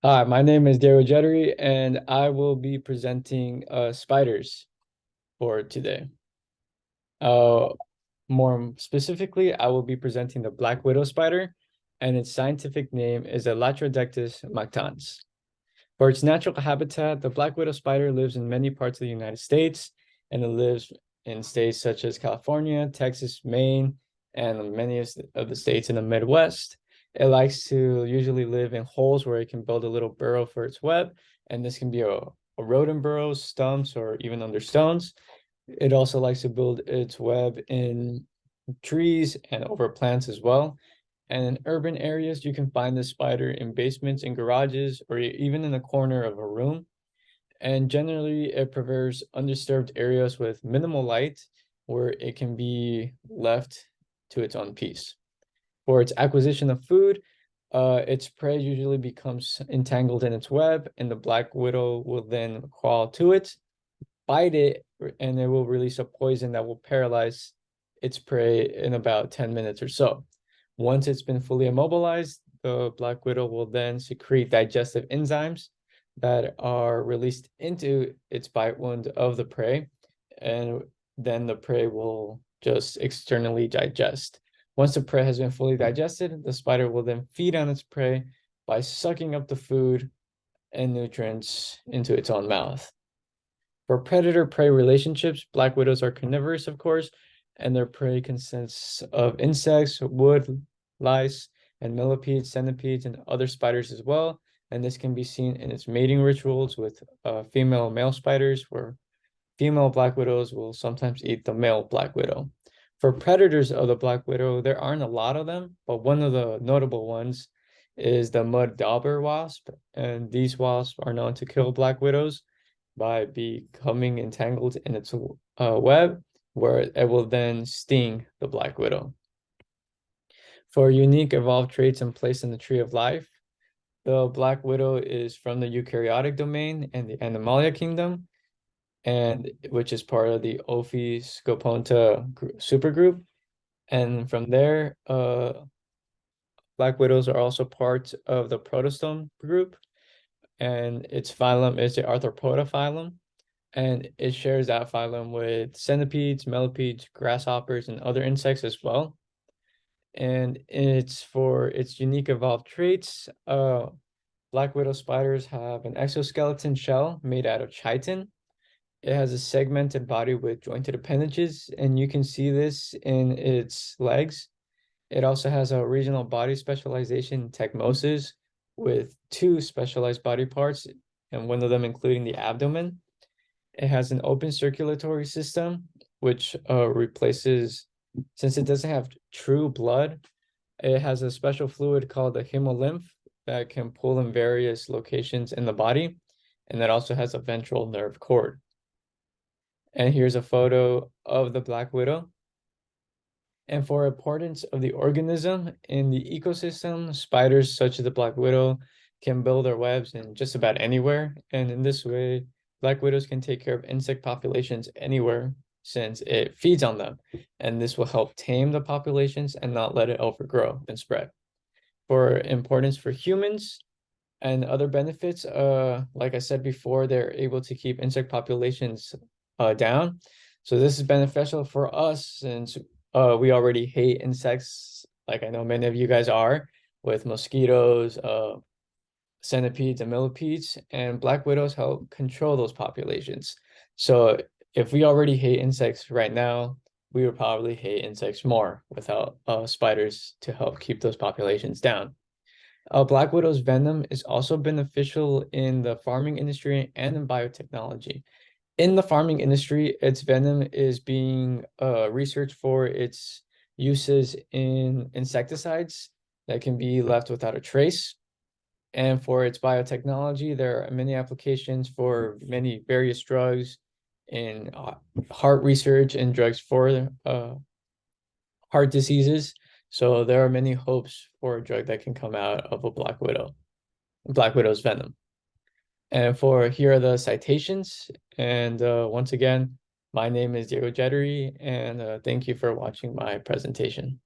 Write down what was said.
Hi, my name is Daryl Jettery, and I will be presenting spiders for today. Uh, More specifically, I will be presenting the black widow spider, and its scientific name is Elatraodectus mactans. For its natural habitat, the black widow spider lives in many parts of the United States, and it lives in states such as California, Texas, Maine, and many of the states in the Midwest. It likes to usually live in holes where it can build a little burrow for its web, and this can be a rodent burrow, stumps, or even under stones. It also likes to build its web in trees and over plants as well. And in urban areas, you can find the spider in basements and garages or even in the corner of a room. And generally, it prefers undisturbed areas with minimal light where it can be left to its own peace. For its acquisition of food, its prey usually becomes entangled in its web, and the black widow will then crawl to it, bite it, and it will release a poison that will paralyze its prey in about 10 minutes or so. Once it's been fully immobilized, the black widow will then secrete digestive enzymes that are released into its bite wound of the prey, and then the prey will just externally digest. Once the prey has been fully digested, the spider will then feed on its prey by sucking up the food and nutrients into its own mouth. For predator-prey relationships, black widows are carnivorous, of course, and their prey consists of insects, wood, lice, and millipedes, centipedes, and other spiders as well. And this can be seen in its mating rituals with female male spiders, where female black widows will sometimes eat the male black widow. For predators of the black widow, there aren't a lot of them, but one of the notable ones is the mud dauber wasp, and these wasps are known to kill black widows by becoming entangled in its web, where it will then sting the black widow. For unique evolved traits and place in the tree of life, the black widow is from the eukaryotic domain and the Animalia kingdom, and which is part of the Ophis-Scoponta supergroup. And from there, black widows are also part of the protostome group, and its phylum is the Arthropoda phylum, and it shares that phylum with centipedes, millipedes, grasshoppers, and other insects as well. And it's for its unique evolved traits. Black widow spiders have an exoskeleton shell made out of chitin. It has a segmented body with jointed appendages, and you can see this in its legs. It also has a regional body specialization, tecmosis, with two specialized body parts, and one of them including the abdomen. It has an open circulatory system, which replaces, since it doesn't have true blood, it has a special fluid called the hemolymph that can pull in various locations in the body. And that also has a ventral nerve cord. And here's a photo of the black widow. And for importance of the organism in the ecosystem, spiders such as the black widow can build their webs in just about anywhere. And in this way, black widows can take care of insect populations anywhere since it feeds on them. And this will help tame the populations and not let it overgrow and spread. For importance for humans and other benefits, like I said before, they're able to keep insect populations down. So this is beneficial for us since we already hate insects, like I know many of you guys are, with mosquitoes, centipedes, and millipedes, and black widows help control those populations. So if we already hate insects right now, we would probably hate insects more without spiders to help keep those populations down. Black widow's venom is also beneficial in the farming industry and in biotechnology. In the farming industry, its venom is being researched for its uses in insecticides that can be left without a trace. And for its biotechnology, there are many applications for many various drugs in heart research and drugs for heart diseases. So there are many hopes for a drug that can come out of a black widow's venom. And for here are the citations. And once again, my name is Diego Jettery, and thank you for watching my presentation.